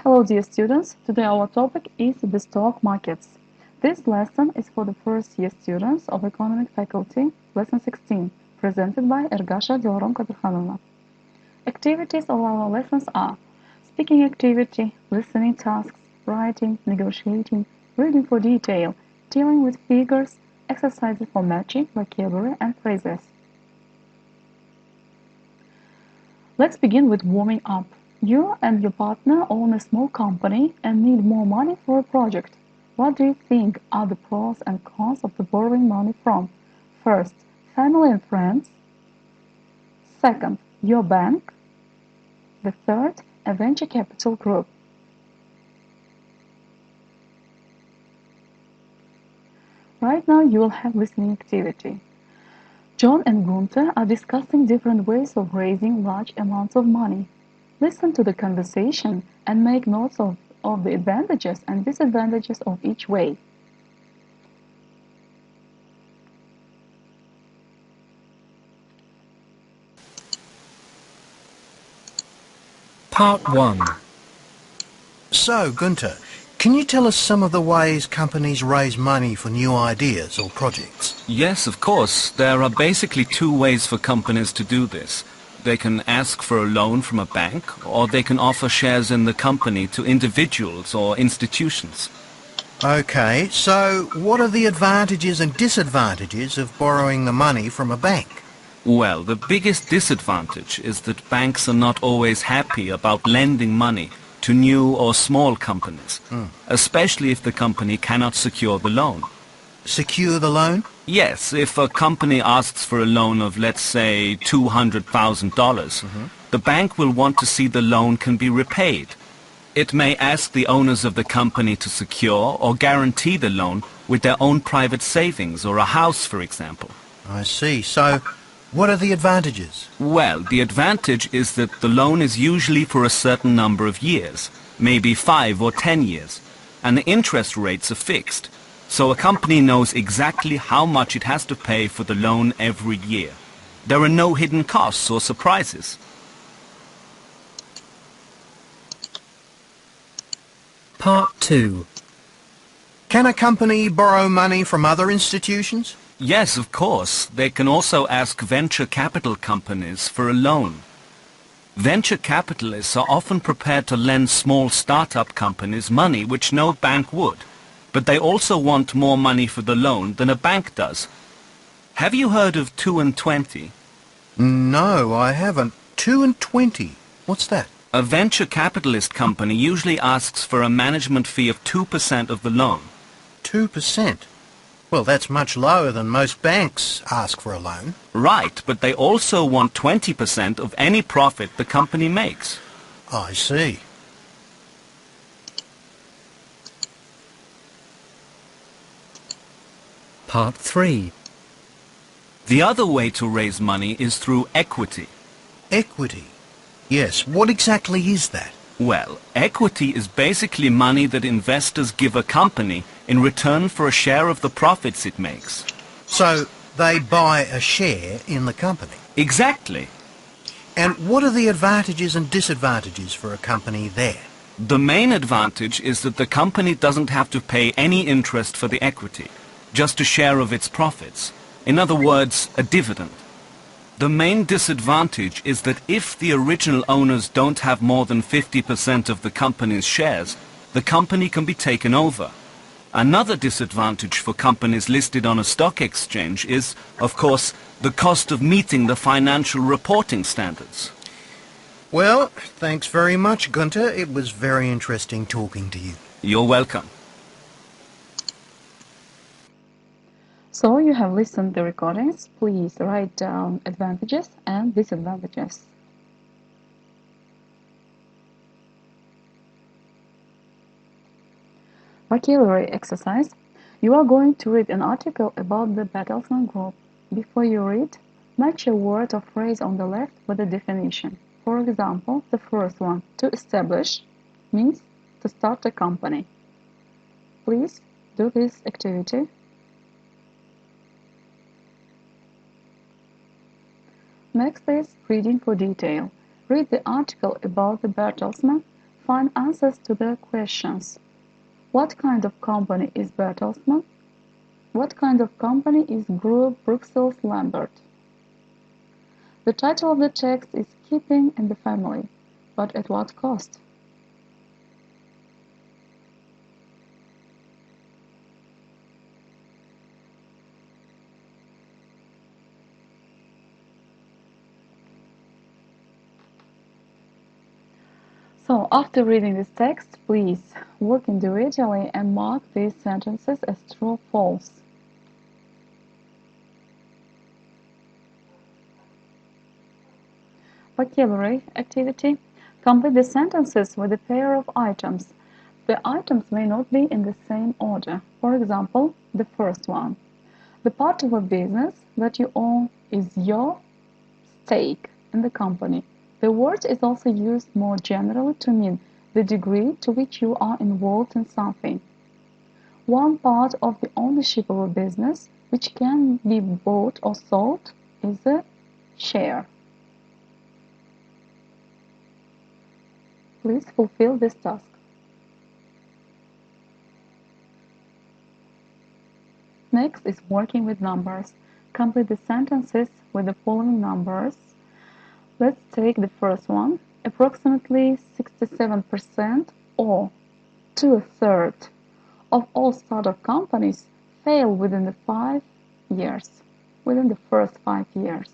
Hello dear students, today our topic is the stock markets. This lesson is for the first year students of Economic Faculty, Lesson 16, presented by Ergasha Dilorom Kadirkhanova. Activities of our lessons are speaking activity, listening tasks, writing, negotiating, reading for detail, dealing with figures, exercises for matching, vocabulary and phrases. Let's begin with warming up. You and your partner own a small company and need more money for a project. What do you think are the pros and cons of the borrowing money from? First, family and friends. Second, your bank. The third, a venture capital group. Right now you will have listening activity. John and Gunther are discussing different ways of raising large amounts of money. Listen to the conversation and make notes of the advantages and disadvantages of each way. Part 1. So, Gunther, can you tell us some of the ways companies raise money for new ideas or projects? Yes, of course. There are basically two ways for companies to do this. They can ask for a loan from a bank, or they can offer shares in the company to individuals or institutions. Okay, so what are the advantages and disadvantages of borrowing the money from a bank? Well, the biggest disadvantage is that banks are not always happy about lending money to new or small companies, especially if the company cannot secure the loan. Secure the loan? Yes, if a company asks for a loan of, let's say, $200,000, the bank will want to see the loan can be repaid. It may ask the owners of the company to secure or guarantee the loan with their own private savings or a house, for example. I see. So, what are the advantages? Well, the advantage is that the loan is usually for a certain number of years, maybe 5 or 10 years, and the interest rates are fixed. So a company knows exactly how much it has to pay for the loan every year. There are no hidden costs or surprises. Part 2. Can a company borrow money from other institutions? Yes, of course. They can also ask venture capital companies for a loan. Venture capitalists are often prepared to lend small startup companies money which no bank would. But they also want more money for the loan than a bank does. Have you heard of 2 and 20? No, I haven't. 2 and 20. What's that? A venture capitalist company usually asks for a management fee of 2% of the loan. 2%? Well, that's much lower than most banks ask for a loan. Right, but they also want 20% of any profit the company makes. I see. Part 3. The other way to raise money is through equity. Equity? Yes, what exactly is that? Well, equity is basically money that investors give a company in return for a share of the profits it makes. So, they buy a share in the company? Exactly. And what are the advantages and disadvantages for a company there? The main advantage is that the company doesn't have to pay any interest for the equity, just a share of its profits. In other words, a dividend. The main disadvantage is that if the original owners don't have more than 50% of the company's shares, the company can be taken over. Another disadvantage for companies listed on a stock exchange is, of course, the cost of meeting the financial reporting standards. Well, thanks very much, Gunther. It was very interesting talking to you. You're welcome. So you have listened to the recordings. Please write down advantages and disadvantages. Vocabulary exercise. You are going to read an article about the Bertelsmann Group. Before you read, match a word or phrase on the left with a definition. For example, the first one, to establish, means to start a company. Please do this activity. Next is reading for detail. Read the article about the Bertelsmann. find answers to their questions. What kind of company is Bertelsmann? What kind of company is Group Bruxelles Lambert? The title of the text is Keeping in the Family, but at what cost? So, after reading this text, please work individually and mark these sentences as true or false. Vocabulary activity. Complete the sentences with a pair of items. The items may not be in the same order. For example, the first one. The part of a business that you own is your stake in the company. The word is also used more generally to mean the degree to which you are involved in something. One part of the ownership of a business which can be bought or sold is a share. Please fulfill this task. Next is working with numbers. Complete the sentences with the following numbers. Let's take the first one. Approximately 67% or 2/3 of all startup companies fail within the first 5 years.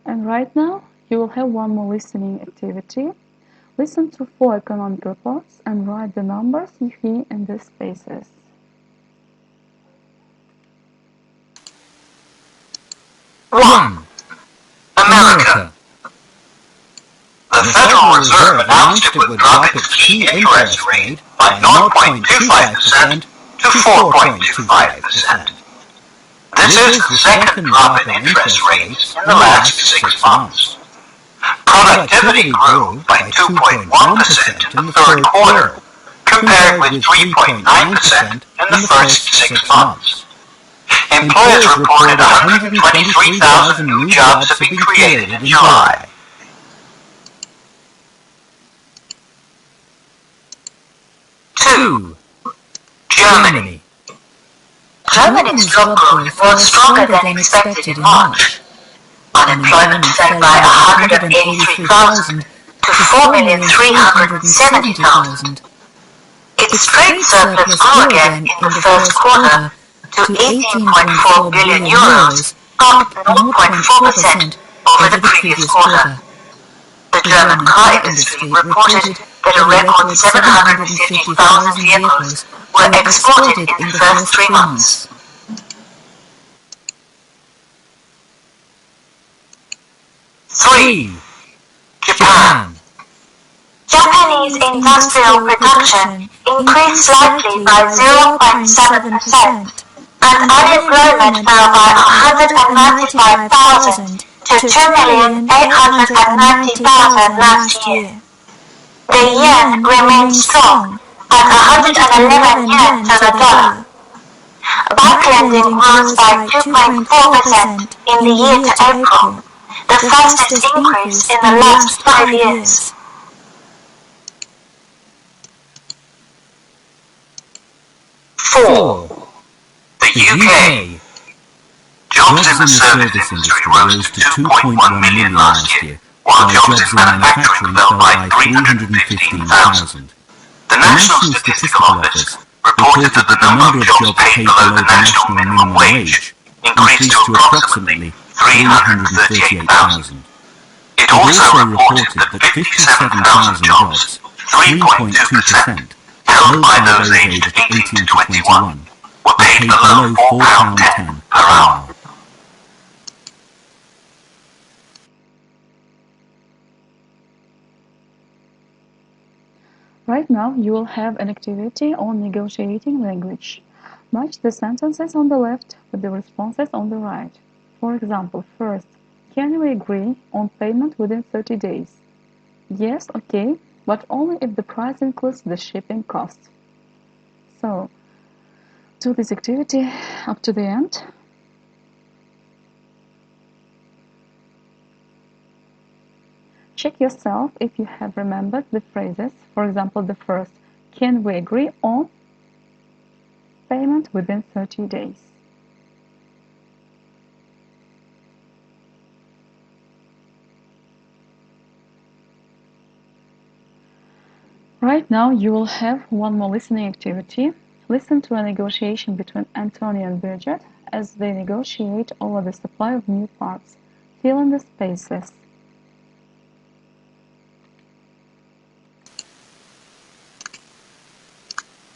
And right now, you will have one more listening activity. Listen to 4 economic reports and write the numbers you hear in these spaces. One. America. The Federal Reserve announced it would drop its key interest rate by 0.25% to 4.25%. This is the second drop in interest rates in the last 6 months. Productivity grew by 2.1% in the third quarter, compared with 3.9% in the first 6 months. Employers reported 123,000 new jobs have been created in July. Two. Germany. Germany's job growth was stronger than expected in March. Unemployment fell by 183,000 to 4,370,000. Its trade surplus grew again in the first quarter to 18.4 billion euros, up 0.4% over the previous quarter. The German car industry reported that a record 750,000 vehicles were exported in the first 3 months. Three. Japan. Japanese industrial production increased slightly by 0.7%, and unemployment fell by 195,000 to 2,890,000 last year. The yen remained strong at 111 yen to the dollar. Bank-lending rose by 2.4% in the year to April, the fastest increase in the last 5 years. Four. The UK. Jobs in the service industry rose to 2.1 million last year, while jobs in manufacturing fell by 315,000. The National Statistical Office reported that the number of jobs paid below the national minimum wage increased to approximately 338,000. It also reported that 57,000 jobs, 3.2%, held by those aged 18 to 21, were paid below £4.10 per hour. Right now, you will have an activity on negotiating language. Match the sentences on the left with the responses on the right. For example, first, can we agree on payment within 30 days? Yes, okay, but only if the price includes the shipping cost. So, do this activity up to the end. Check yourself if you have remembered the phrases. For example, the first, can we agree on payment within 30 days? Right now, you will have one more listening activity. Listen to a negotiation between Antonio and Bridget as they negotiate over the supply of new parts. Fill in the spaces.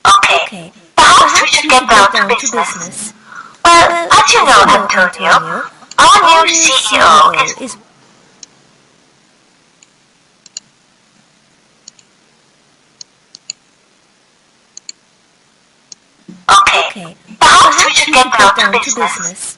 Okay, perhaps we should get down to business. Well, as you know, Antonio, our new CEO is... Okay, perhaps we should get down to business.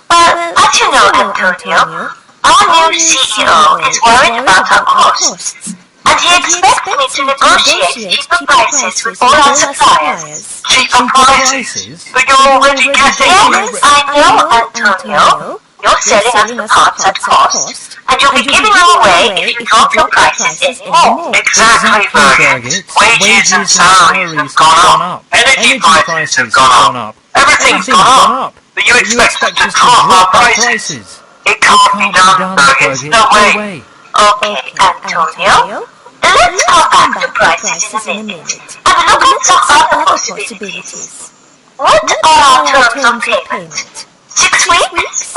Well, as you know, Antonio, our new CEO is worried about our costs. And he expects me to negotiate cheaper prices with all our suppliers. Cheaper prices? But you're already getting... Yes, I know, Antonio. You're selling us the parts at cost, and you'll be giving them away if you drop your prices any more. Exactly, Birgit. Wages and salaries have gone up. Energy prices have gone up. Everything's gone up. But you expect us to drop our prices? It can't be done, Birgit. No way. Okay, Antonio. Let's come back to prices in a minute and look at some other possibilities. What are our terms of payment? 6 weeks?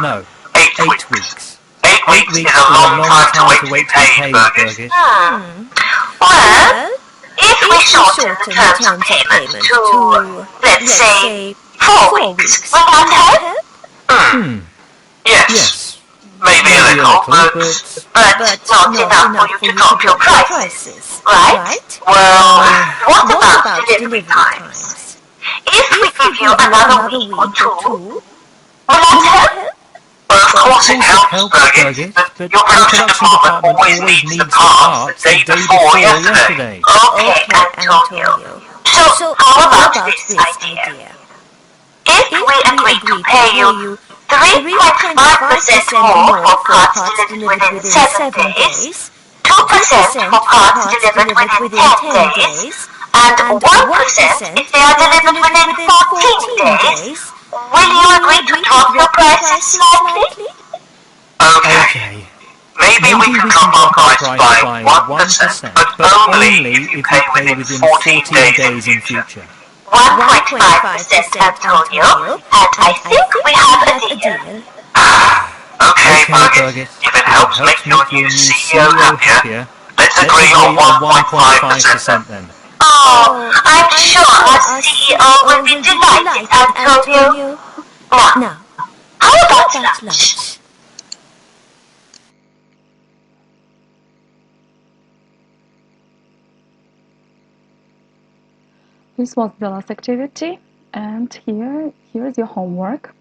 No. 8 weeks. 8 weeks is a long time to wait to be paid, Birgit. Well, if we shorten the terms of payment to, let's say, 4 weeks, will that help? Yes. Maybe a little, but not enough for you to drop your prices, right? well, What about delivery times? If we give you another week or two, will that help? well, of course it helps, Birgit, but your production department always needs the parts the day before yesterday. Okay, Antonio. So how about this idea? If we agree to pay you 3.5% more for parts delivered within 7 days, 2% for parts delivered within 10 days, and 1% if they are delivered within 14 days, will you agree to drop your prices slightly? Okay. Maybe we can drop our price by 1%, but only if you pay within 14 days in future. 1.5%, Antonio, and I think we have a deal. Okay, Birgit, if it helps make your new CEO happier, let's agree on 1.5% then. Oh, I'm sure our CEO will be delighted, Antonio. Now, how about lunch? This was the last activity, and here is your homework.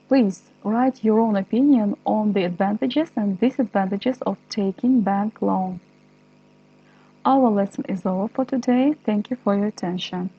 Please write your own opinion on the advantages and disadvantages of taking bank loan. Our lesson is over for today. Thank you for your attention.